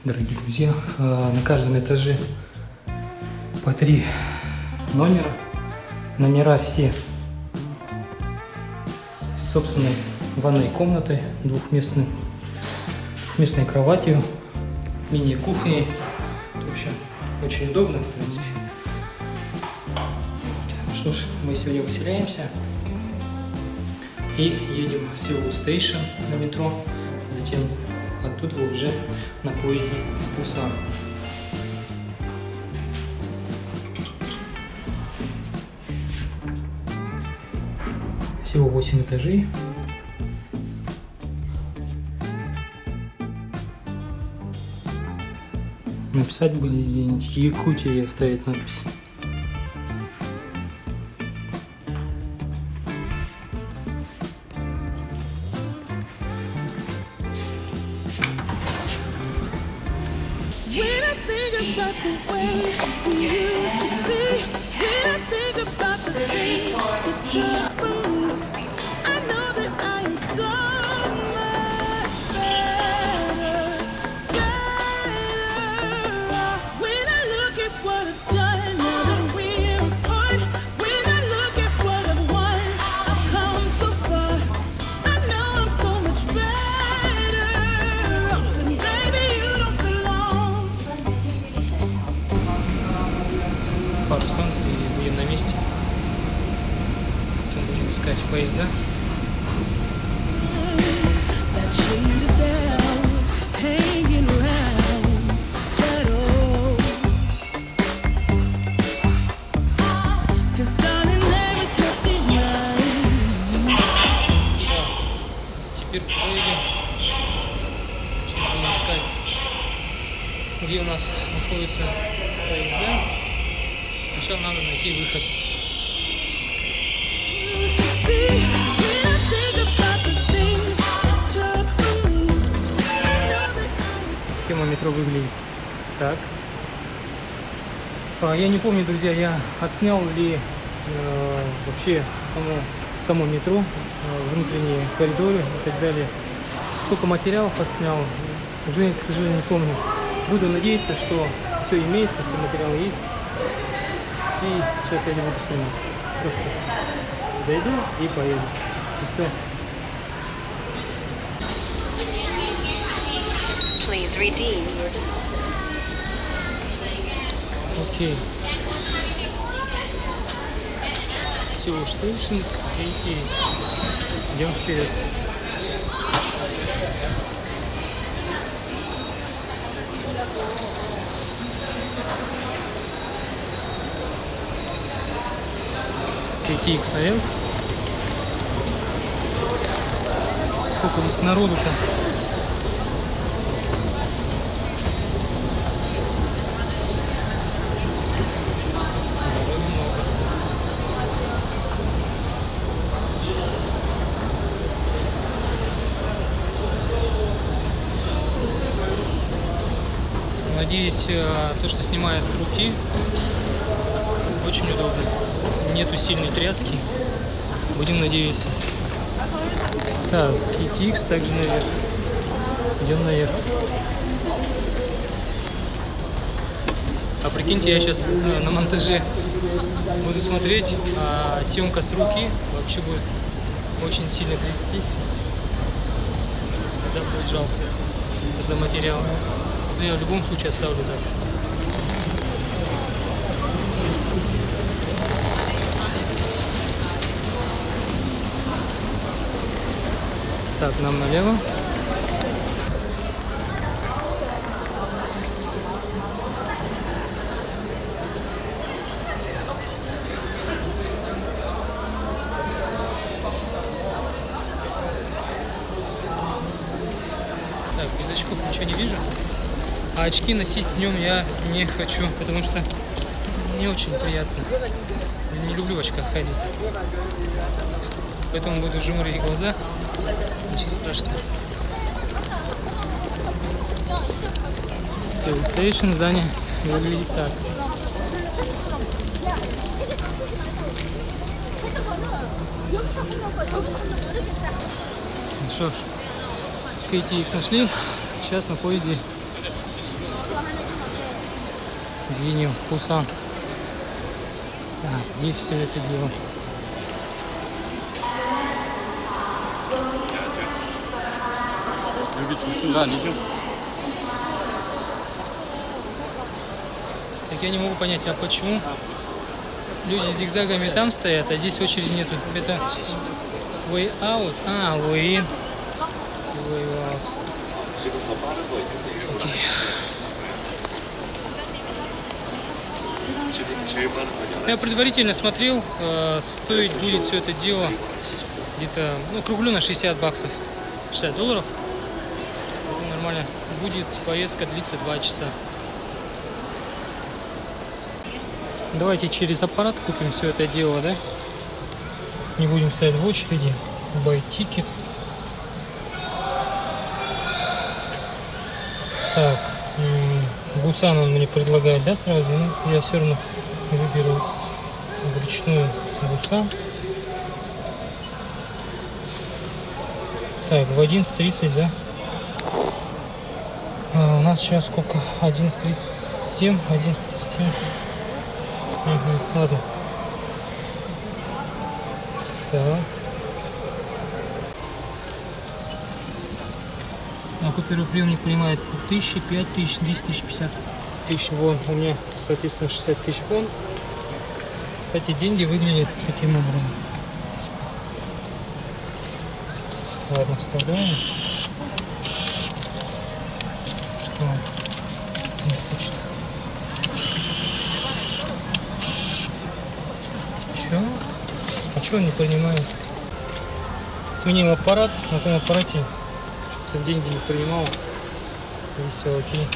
Дорогие друзья, на каждом этаже по 3 номера. Номера все с собственной ванной комнатой, двухместной кроватью, мини-кухней. В общем, очень удобно, в принципе. Что ж, мы сегодня выселяемся и едем в Seoul Station на метро, затем оттуда уже на поезде в Пусан. Всего 8 этажей. Написать будет где-нибудь Якутия и оставить надпись. Пару станций и будем на месте. Потом будем искать поезда. Теперь поедем. Сейчас будем искать, где у нас находятся поезда. Сначала надо найти выход. Схема метро выглядит так. Я не помню, друзья, я отснял ли вообще само метро, внутренние коридоры и так далее. Столько материалов отснял, уже, к сожалению, не помню. Буду надеяться, что все имеется, все материалы есть. И сейчас я не буду снимать. Просто зайду и поеду. И все. Окей. Seoul Station, KTX. Идем вперед. KTX наверх. Сколько здесь народу-то? Народу много. Надеюсь, то, что снимаю с руки, очень удобно. Нету сильной тряски. Будем надеяться. Так, KTX также наверх. Идем наверх. А прикиньте, я сейчас на монтаже буду смотреть, а съемка с руки вообще будет очень сильно трястись. Тогда будет жалко за материал. Но я в любом случае оставлю так. Так, нам налево. Так, без очков ничего не вижу. А очки носить днем я не хочу, потому что не очень приятно. Я не люблю в очках ходить. Поэтому буду жмурить глаза. Очень страшно. Seoul Station здание выглядит так. Ну что ж, KTX нашли. Сейчас на поезде двинем в Пусан. Так, где все это дело? Так я не могу понять, а почему люди с зигзагами там стоят, а здесь очереди нету? Это way out? А, way in. Way out. Окей. Я предварительно смотрел, стоить будет все это дело где-то, ну, круглю на 60 баксов, 60 долларов. Это нормально. Будет поездка длиться 2 часа. Давайте через аппарат купим все это дело, да? Не будем стоять в очереди. Buy ticket. Так, Бусан он мне предлагает, да, сразу? Ну, я все равно выберу речную Бусан. Так, в 11:30, да? У нас сейчас сколько? 11:37, 11:37. Угу, ладно. Так. Купюроприемник принимает 1000, 5000, 10 тысяч, 50 тысяч вон. У меня, соответственно, 60 тысяч вон. Кстати, деньги выглядят таким образом. Ладно, вставляем. Что он не хочет? Чё? А чё он не принимает? Сменил аппарат. На том аппарате деньги не принимал. И все окей.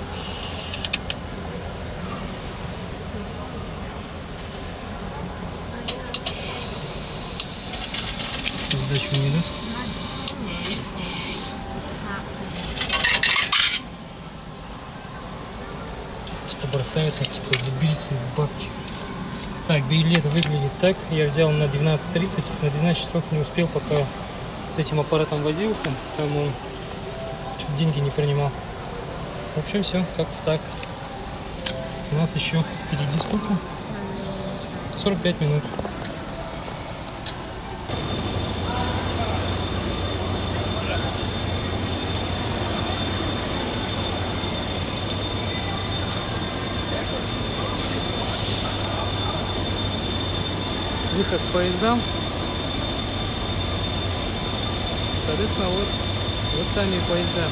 Сейчас сдачу не даст. Типа бросают, так типа забери свои бабки. Так, билет выглядит так. Я взял на 12:30. На 12 часов не успел, пока с этим аппаратом возился. Там он деньги не принимал. В общем, все как-то так. У нас еще впереди сколько? 45 минут. Выход к поездам. Соответственно, вот сами поезда.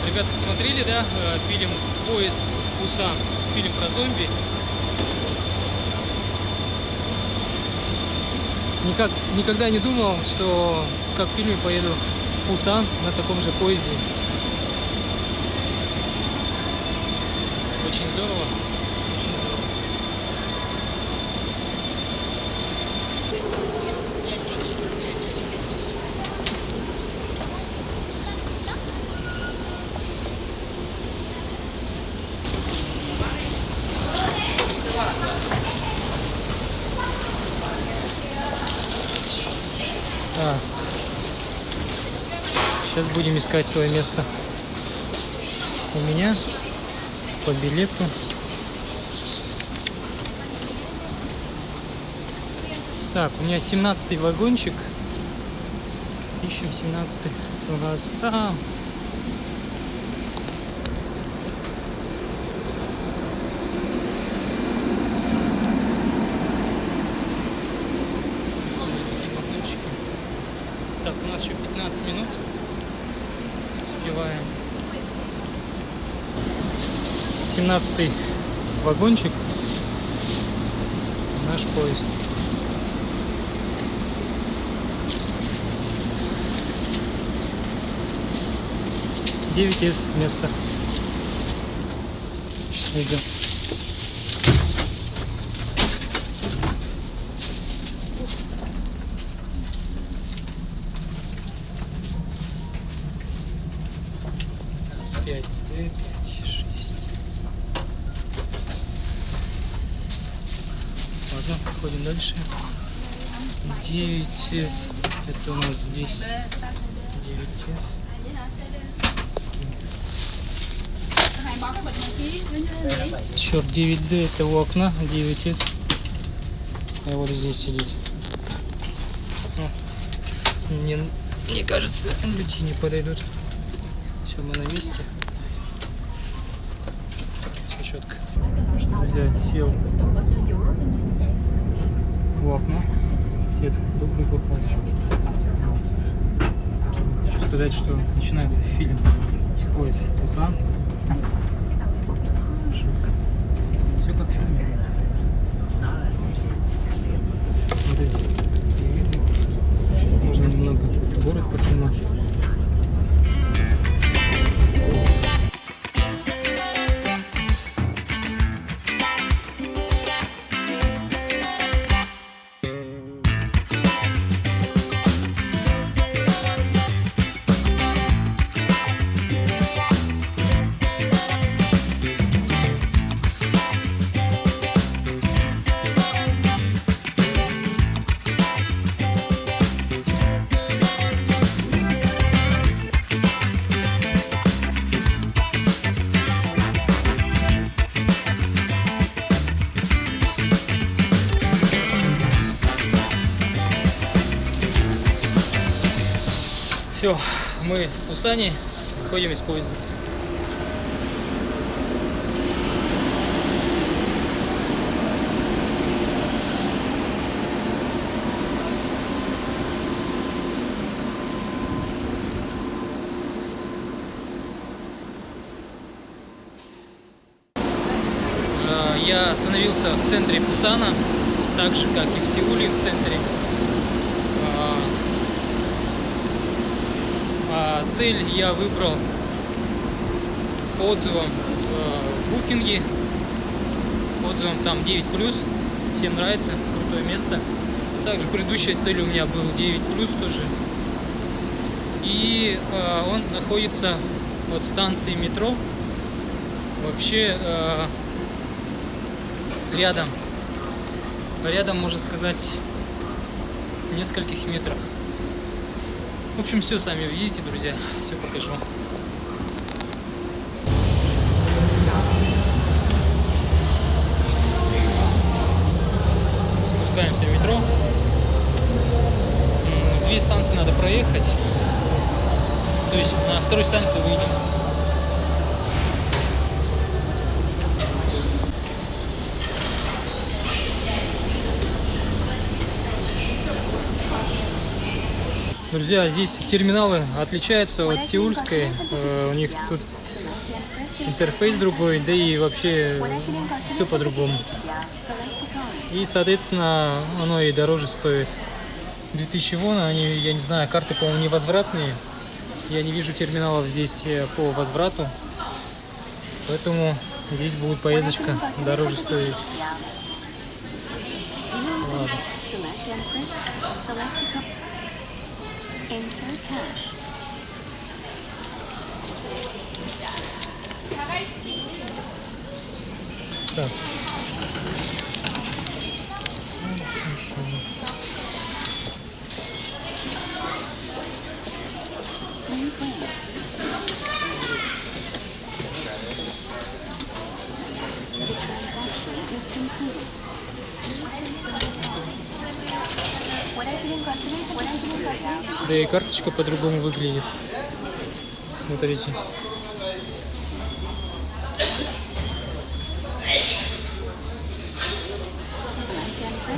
Ребята, смотрели, да, фильм «Поезд в Пусан», фильм про зомби? Никогда не думал, что как в фильме поеду в Пусан на таком же поезде. Очень здорово. Очень здорово. Сейчас будем искать свое место. У меня по билету. Так, у меня 17-й вагончик. Ищем 17-й. У нас там. Так, у нас еще 15 минут. Успеваем. 17-й вагончик. Наш поезд. С место. Сейчас найдем. Ладно, ходим дальше. 9S. Это у нас здесь 9S. Черт, 9D это у окна, 9S. А вот здесь сидеть. Мне кажется, люди не подойдут. Все, мы на месте. Все четко. Друзья, сел в окно. Свет добрый попался. Хочу сказать, что начинается фильм «Поезд в Пусан». Шутка. Все как в фильме. Смотрите. Можно немного город поснимать. Все, мы в Пусане, выходим из поезда. Я остановился в центре Пусана, так же как и в Сеуле в центре. Отель я выбрал по отзывам в букинге. Отзывам там 9+, всем нравится, крутое место. Также предыдущий отель у меня был 9+ тоже. И он находится от станции метро. Вообще рядом, можно сказать, в нескольких метрах. В общем, все сами увидите, друзья, все покажу. Спускаемся в метро. 2 станции надо проехать. То есть на второй станции выйдем. Друзья, здесь терминалы отличаются от сеульской, у них тут интерфейс другой, да и вообще все по-другому. И, соответственно, оно и дороже стоит. 2000 вон, они, я не знаю, карты, по-моему, невозвратные. Я не вижу терминалов здесь по возврату, поэтому здесь будет поездочка дороже стоить. Ладно. Так. Да и карточка по-другому выглядит. Смотрите.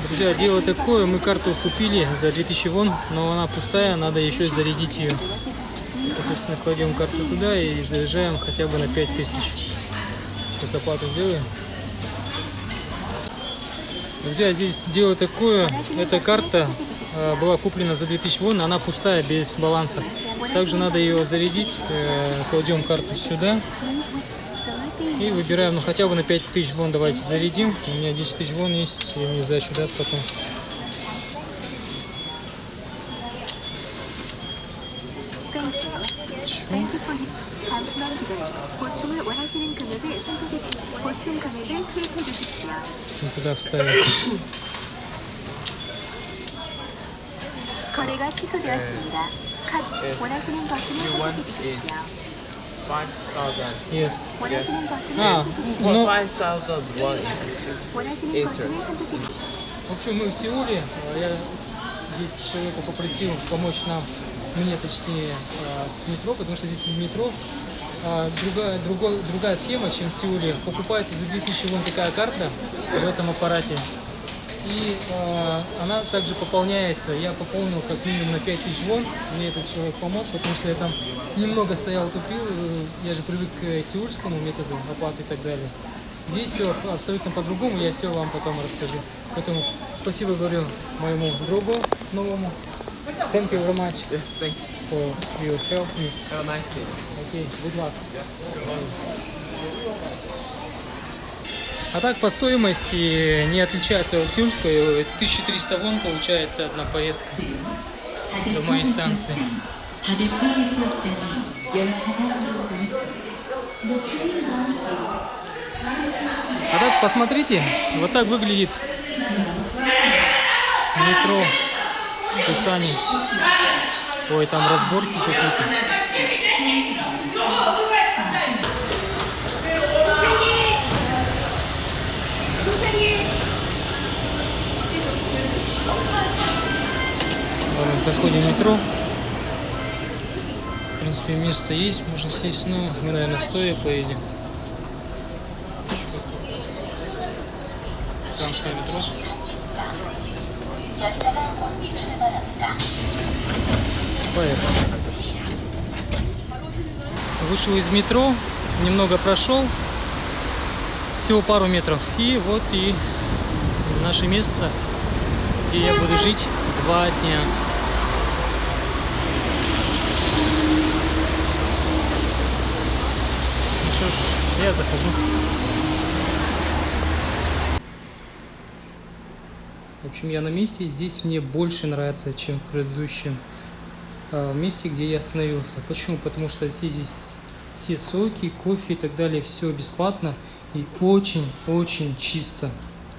Друзья, дело такое, мы карту купили за 2000 вон, но она пустая, надо еще зарядить ее. Соответственно, кладем карту туда и заезжаем хотя бы на 5000. Сейчас оплату сделаем. Друзья, здесь дело такое, эта карта была куплена за 2000 вон, она пустая, без баланса. Также надо ее зарядить, кладем карту сюда и выбираем, ну хотя бы на 5000 вон давайте зарядим. У меня 10 000 вон есть, и мне сдачу даст потом. Куда вставить? 거래가 취소되었습니다. 카드 원하시는 버튼을 You want 선택해 it 주십시오. 5,000. Yes. 원하시는 버튼을 А, 선택해 주십시오. ну, 5,000 won inclusive. 원하시는 Enter. 버튼을 선택해 주십시오. в общем, мы в Сеуле. Я здесь человека попросил помочь мне точнее, с метро, потому что здесь в метро другая схема, чем в Сеуле. Покупается за 2000 вон такая карта в этом аппарате. И она также пополняется. Я пополнил как минимум на 5000 вон. Мне этот человек помог, потому что я там немного стоял, тупил. Я же привык к сеульскому методу оплаты и так далее. Здесь все абсолютно по-другому, я все вам потом расскажу. Поэтому спасибо говорю моему другу новому. Thank you very much Yeah, thank you. for your help me. Have a nice day. Okay, good luck. А так по стоимости не отличается от сеульской. 1300 вон получается одна поездка до моей станции. А так посмотрите, вот так выглядит метро в Пусане. Ой, там разборки какие-то. Ладно, заходим в метро. В принципе, место есть, можно сесть, но мы, наверное, стоя поедем. Пусанское метро. Поехали. Вышел из метро, немного прошел, всего пару метров, и вот и наше место, где я буду жить 2 дня. Ну что ж, я захожу. В общем, я на месте, здесь мне больше нравится, чем в предыдущем месте, где я остановился. Почему? Потому что здесь все соки, кофе и так далее, все бесплатно и очень-очень чисто.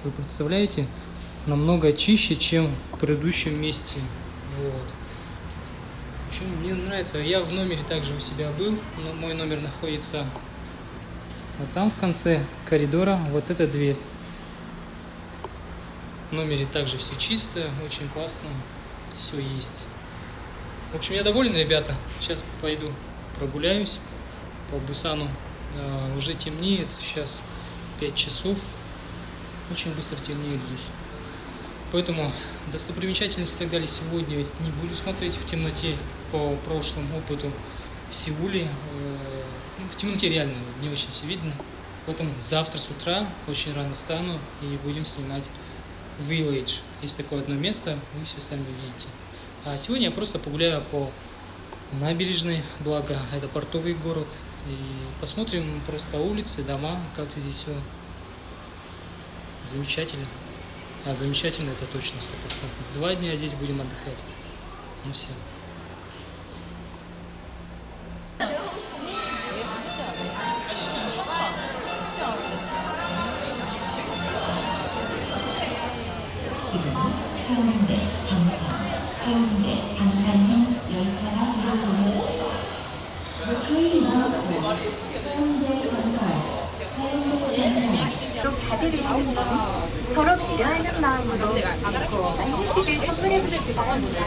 Вы представляете? Намного чище, чем в предыдущем месте. Вот. В общем, мне нравится. Я в номере также у себя был, но мой номер находится вот там в конце коридора. Вот эта дверь. В номере также все чисто, очень классно, все есть. В общем, я доволен, ребята. Сейчас пойду прогуляюсь по Пусану. Уже темнеет, сейчас 5 часов. Очень быстро темнеет здесь. Поэтому достопримечательности и так далее сегодня не буду смотреть в темноте по прошлому опыту в Сеуле. В темноте реально не очень все видно. Поэтому завтра с утра очень рано встану и будем снимать Village. Есть такое одно место, вы все сами увидите. А сегодня я просто погуляю по набережной, благо это портовый город. И посмотрим просто улицы, дома, как здесь все замечательно. А замечательно это точно 100%. 2 дня здесь будем отдыхать. Ну все. 자제를 하는 서로 배려하는 마음으로 만시를 선물해 주시기 바랍니다.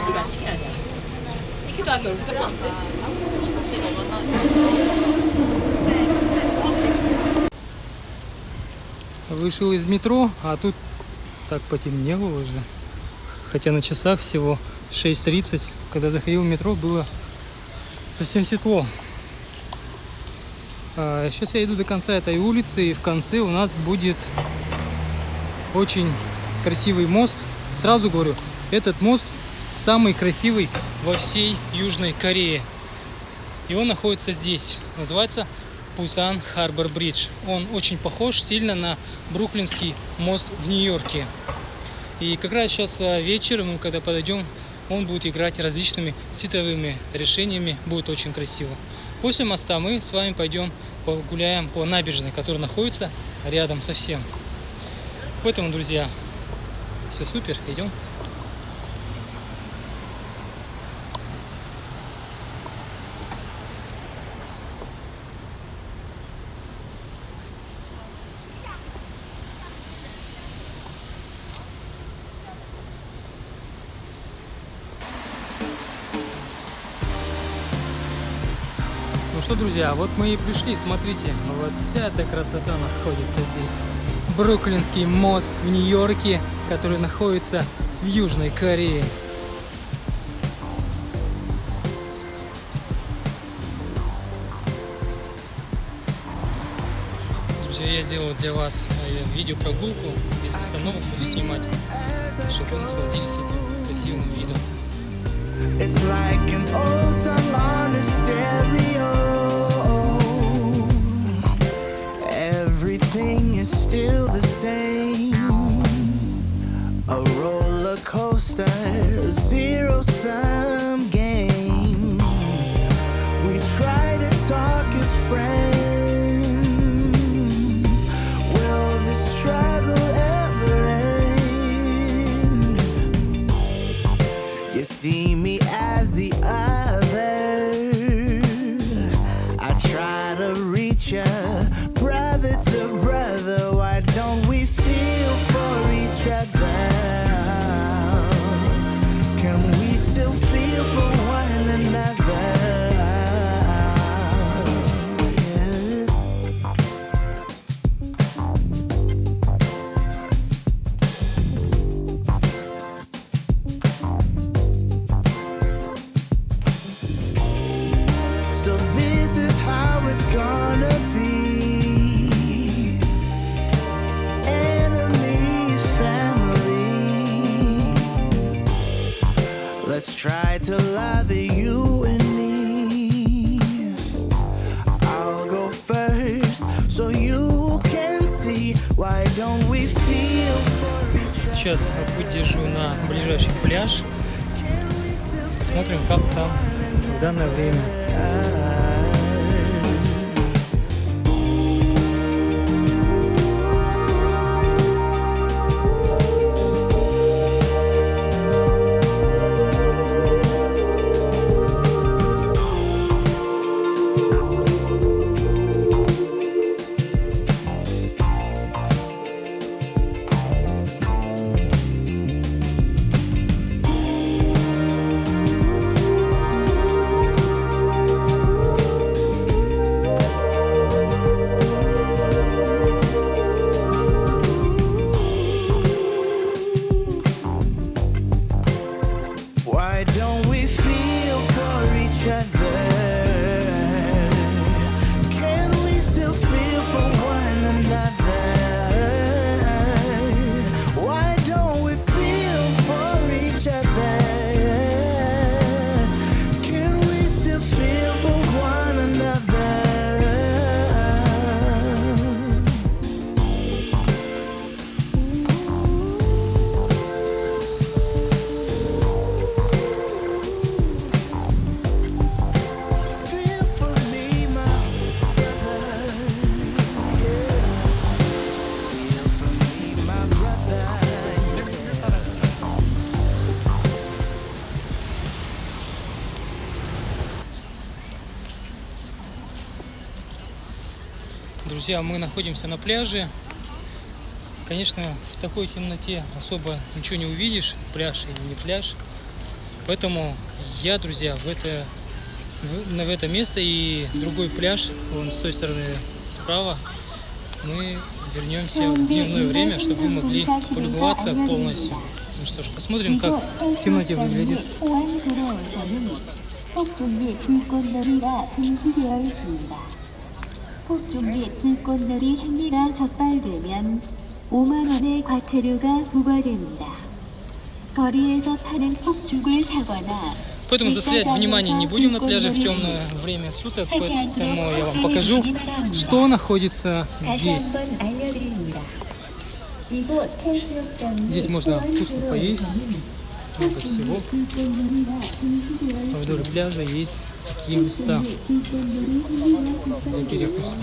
Вышел из метро, а тут так потемнело уже. Хотя на часах всего 6:30. Когда заходил в метро, было совсем светло. Сейчас я иду до конца этой улицы, и в конце у нас будет очень красивый мост. Сразу говорю, этот мост самый красивый во всей Южной Корее. И он находится здесь. Называется Пусан Харбор Бридж. Он очень похож сильно на Бруклинский мост в Нью-Йорке. И как раз сейчас вечером, когда подойдем, он будет играть различными световыми решениями. Будет очень красиво. После моста мы с вами пойдем погуляем по набережной, которая находится рядом совсем. Поэтому, друзья, все супер, идем. что, друзья, вот мы и пришли, смотрите, вот эта красота находится здесь. Бруклинский мост в Нью-Йорке, который находится в Южной Корее. Друзья, я сделал для вас видеопрогулку, без остановок буду снимать, чтобы вы насладились этим красивым видом. It's like an old song on a stereo. Everything is still the same. A roller coaster, a zero-sum game. We try to talk as friends. Will the struggle ever end? You see me as the other. I try to reach ya, brother to brother. Why don't we feel for each other? Can we still feel for one another? Yeah. So this is how it's gonna be. Enemies, family. Let's try to love you and me. I'll go first so you can see. Why don't we feel for each other? Сейчас путь держу на ближайший пляж. Смотрим, как там в данное время. Why don't we feel for each other? Can we still feel for one another? Why don't we feel for each other? Can we still feel for one another? Feel for me, my brother. Yeah. Feel for me, my brother. Друзья, мы находимся на пляже. Конечно, в такой темноте особо ничего не увидишь, пляж или не пляж. Поэтому я, друзья, в это место и другой пляж, вон с той стороны справа, мы вернемся в дневное время, чтобы вы могли полюбоваться полностью. Ну что ж, посмотрим, как в темноте выглядит. 호안 도로에서는 폭종리 불꽃놀이가 금지되어 있습니다. 폭종리 불꽃놀이 행위가 적발되면 5만 원의 과태료가 부과됩니다. 거리에서 파는 폭죽을 사거나 Поэтому заострять внимание не будем на пляже в темное время суток, поэтому я вам покажу, что находится здесь. Здесь можно вкусно поесть, много всего. Вдоль пляжа есть такие места для перекуса.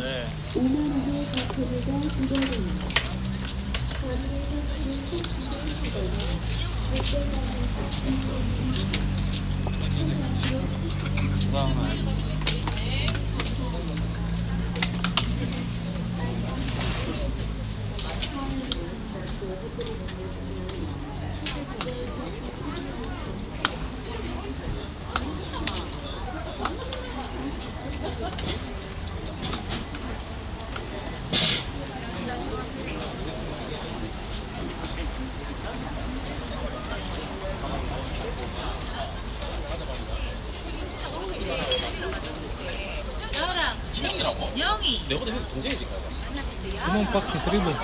Самом пахнет рыбой.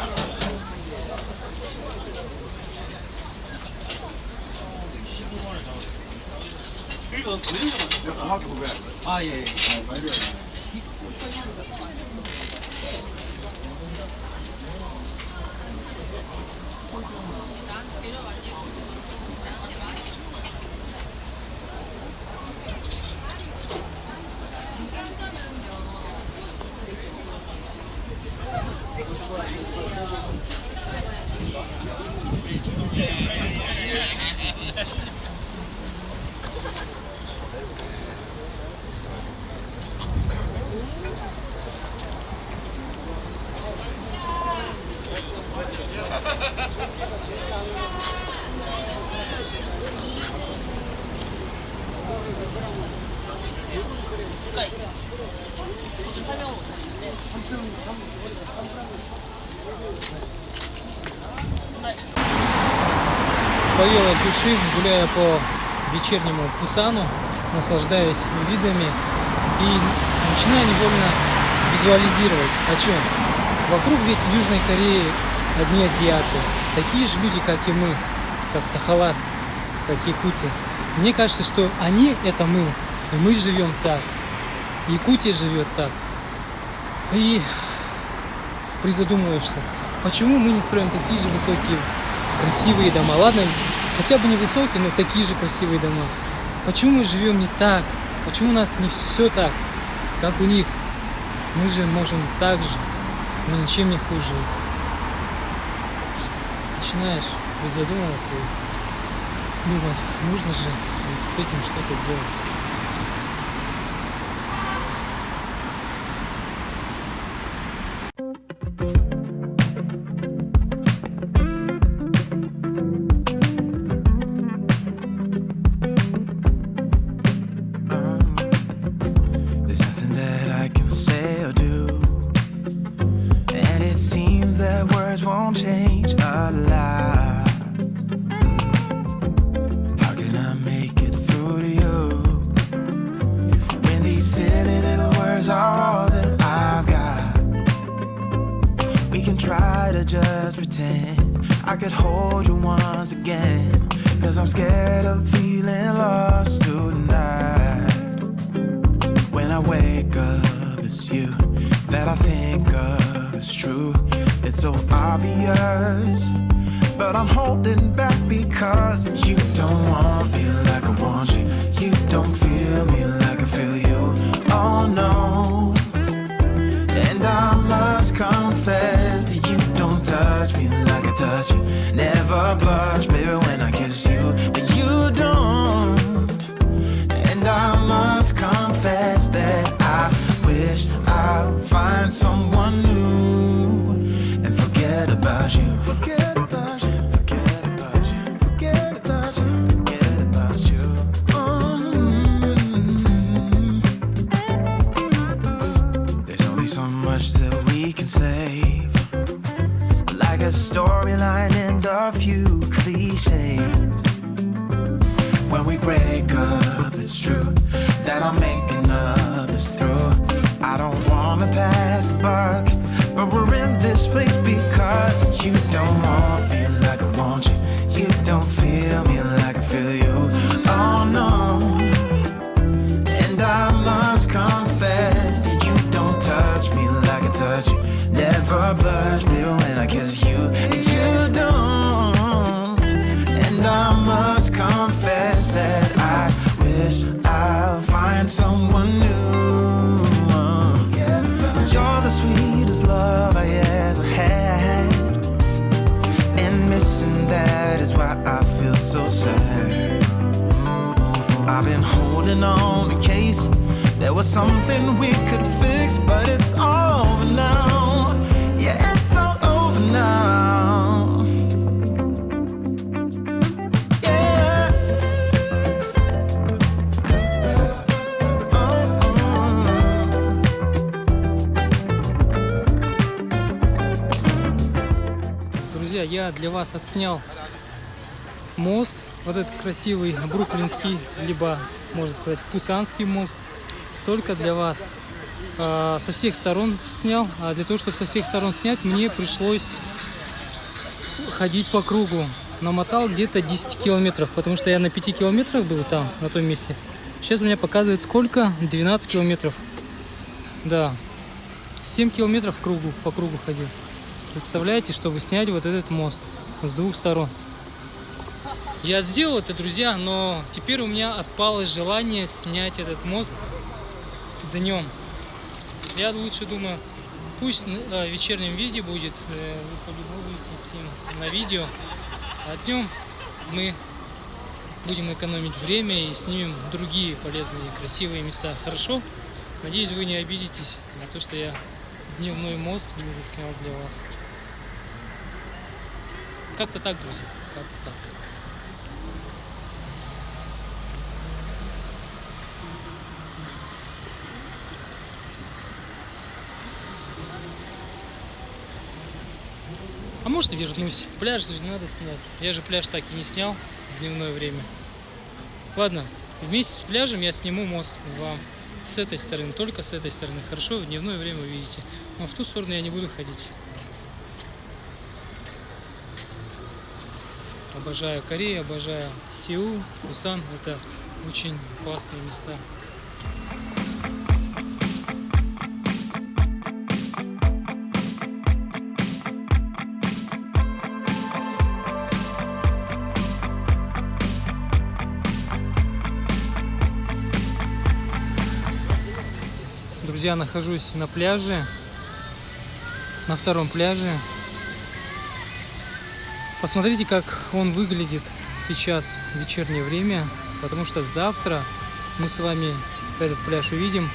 Поел от души, гуляя по вечернему Пусану, наслаждаясь видами и начинаю невольно визуализировать, о чем. Вокруг ведь в Южной Корее одни азиаты, такие же люди, как и мы, как Сахалар, как якуты. Мне кажется, что они — это мы, и мы живем так, Якутия живет так. И призадумываешься, почему мы не строим такие же высокие, красивые дома? Ладно, хотя бы не высокие, но такие же красивые дома. Почему мы живем не так? Почему у нас не все так, как у них? Мы же можем так же, мы ничем не хуже. Начинаешь призадумываться и думать, нужно же с этим что-то делать. There's nothing that I can say or do, and it seems that words won't change a lot. How can I make it through to you when these silly little words are all that I've got? We can try to just pretend I could hold you once again, 'cause I'm scared of feeling lost tonight. When I wake up, it's you that I think of. It's true, it's so obvious, but I'm holding back because you don't want me like I want you. You don't feel me like I feel you. Oh no. And I must confess that you don't touch me like I touch you. Never blush, baby, when I kiss you, but you don't. And I must confess that I wish I'd find someone new and forget about you. Forget about you. Forget about you. Forget about you. Forget about you. There's only so much that we can save, like a storyline and a few cliches. When we break up, it's true that I'm making up this through. I don't wanna pass the buck, but we're in this place because you don't want me like I want you. You don't feel me like I feel you. Oh no. And I must confess that you don't touch me like I touch you. Never blush, baby, when I kiss you. You don't. And I must confess that I wish I'd find someone new. You're the sweetest love I ever had, and missing that is why I feel so sad. I've been holding on in case there was something we could fix, but it's over now. Yeah, it's all over now. Yeah. Друзья, я для вас отснял мост, вот этот красивый бруклинский, либо, можно сказать, пусанский мост, только для вас. со всех сторон снял. А для того, чтобы со всех сторон снять, мне пришлось ходить по кругу. Намотал где-то 10 километров, потому что я на 5 километрах был там, на том месте. Сейчас у меня показывает сколько? 12 километров. Да. 7 километров по кругу ходил. Представляете, чтобы снять вот этот мост с двух сторон. Я сделал это, друзья, но теперь у меня отпало желание снять этот мост днем. Я лучше думаю, пусть в вечернем виде будет, на видео, а днем мы будем экономить время и снимем другие полезные, красивые места. Хорошо? Надеюсь, вы не обидитесь за то, что я дневной мост не заснял для вас. Как-то так, друзья, как-то так. А может, вернусь. Пляж же надо снять. Я же пляж так и не снял в дневное время. Ладно, вместе с пляжем я сниму мост вам с этой стороны, только с этой стороны. Хорошо, в дневное время вы видите. Но в ту сторону я не буду ходить. Обожаю Корею, обожаю Сеул, Пусан. Это очень классные места. Друзья, нахожусь на пляже, на втором пляже. Посмотрите, как он выглядит сейчас в вечернее время, потому что завтра мы с вами этот пляж увидим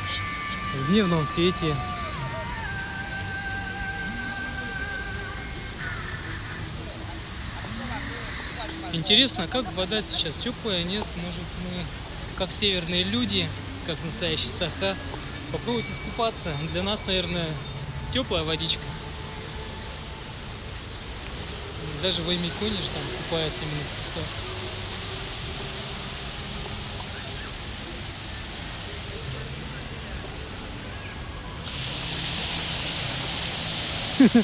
в дневном свете. Интересно, как вода сейчас теплая, нет? Может, мы, как северные люди, как настоящий саха, попробовать искупаться. Для нас, наверное, теплая водичка. Даже в Аймиконе же там купаются именно с песка.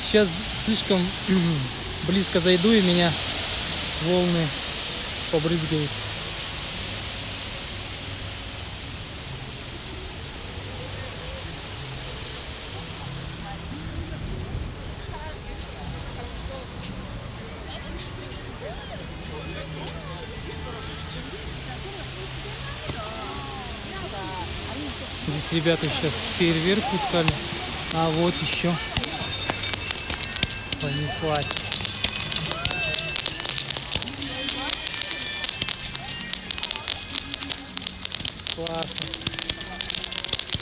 Сейчас слишком близко зайду, и меня волны побрызгают. Здесь ребята сейчас фейерверк пускали, а вот еще понеслась. Классно.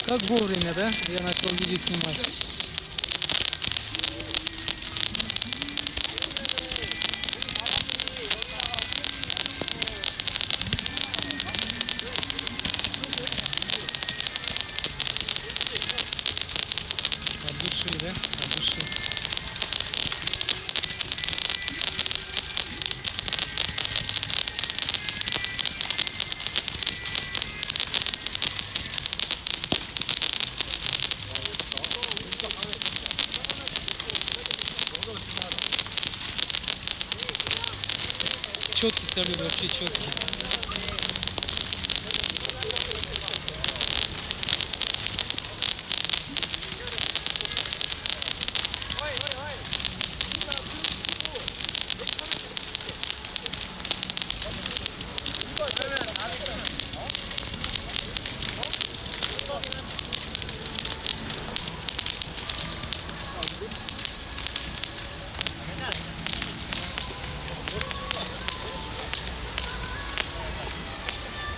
Как вовремя, да? Я начал видео снимать. Да? От души. Четкий салют, вообще четкий.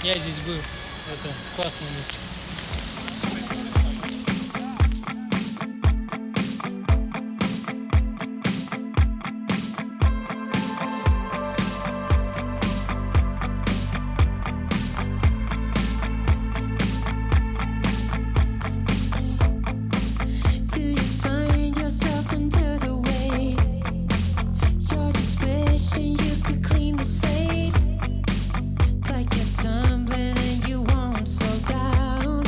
Я здесь был. Это классное место. Tumbling and you won't slow down.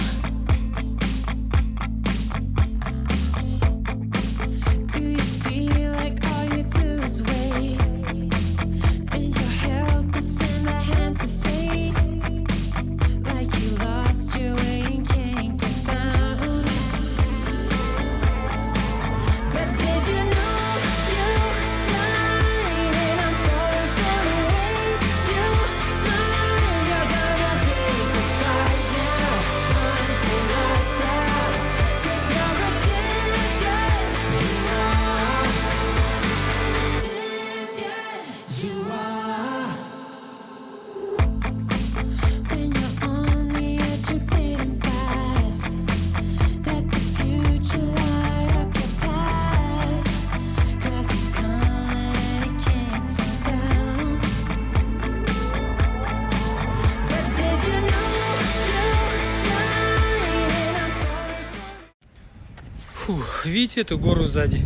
видите эту гору сзади?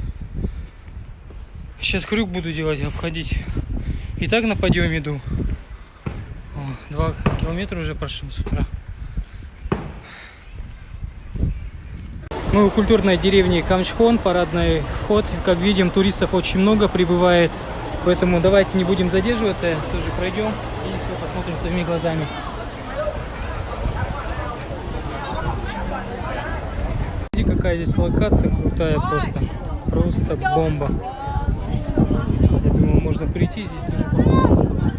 Сейчас крюк буду делать, обходить. И так на подъем иду. 2 километра уже прошел с утра. Мы у культурной деревни Камчхон, парадный вход. Как видим, туристов очень много прибывает. Поэтому давайте не будем задерживаться, тоже пройдем и все посмотрим своими глазами. Смотрите, какая здесь локация крутая, просто бомба. Я думаю, можно прийти здесь тоже посмотреть.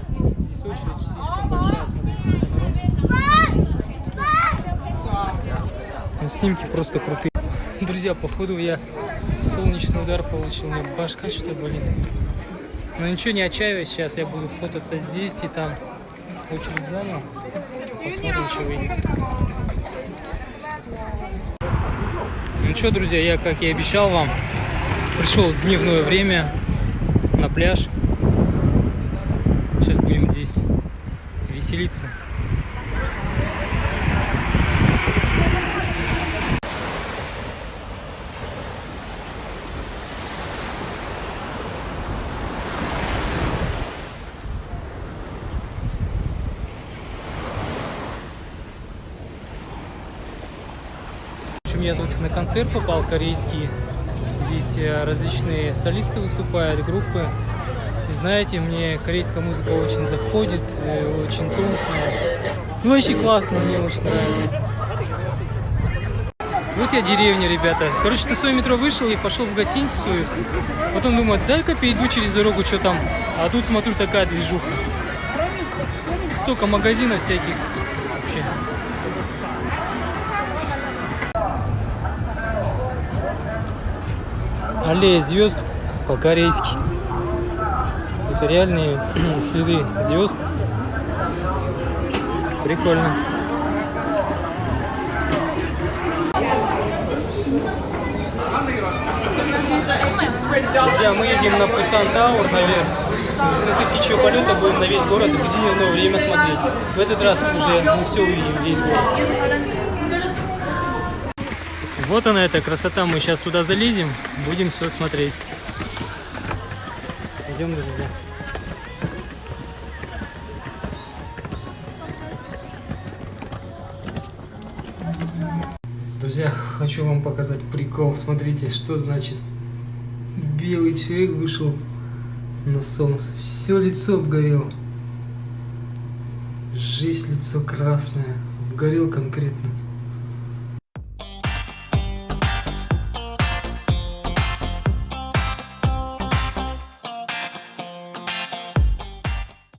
Здесь очередь слишком большая, смотрите, народ. Снимки просто крутые. Друзья, походу я солнечный удар получил, у меня башка что-то болит. Но ничего, не отчаиваюсь, сейчас я буду фототься здесь и там. Очередь занял, посмотрим, что выйдет. Ну что, друзья, я, как и обещал вам, пришел в дневное время на пляж. Сейчас будем здесь веселиться. Я тут на концерт попал корейский. Здесь различные солисты выступают, группы. И знаете, мне корейская музыка очень заходит, очень тонусная. Ну, очень классно, мне очень нравится. Вот я деревня, ребята. Короче, на свое метро вышел и пошел в гостиницу. Потом думаю, дай-ка перейду через дорогу, что там. А тут смотрю, такая движуха. Столько магазинов всяких. Вообще. Аллея звезд по-корейски. Это реальные следы звезд. Прикольно. Друзья, мы едем на Пусан Тауэр наверх. С высоты птичьего полета будем на весь город в дневное время смотреть. В этот раз уже мы все увидим, весь город. Вот она, эта красота. Мы сейчас туда залезем, будем все смотреть. Идем, друзья. Друзья, хочу вам показать прикол. Смотрите, что значит белый человек вышел на солнце. Все лицо обгорело. Жесть, лицо красное. Обгорел конкретно.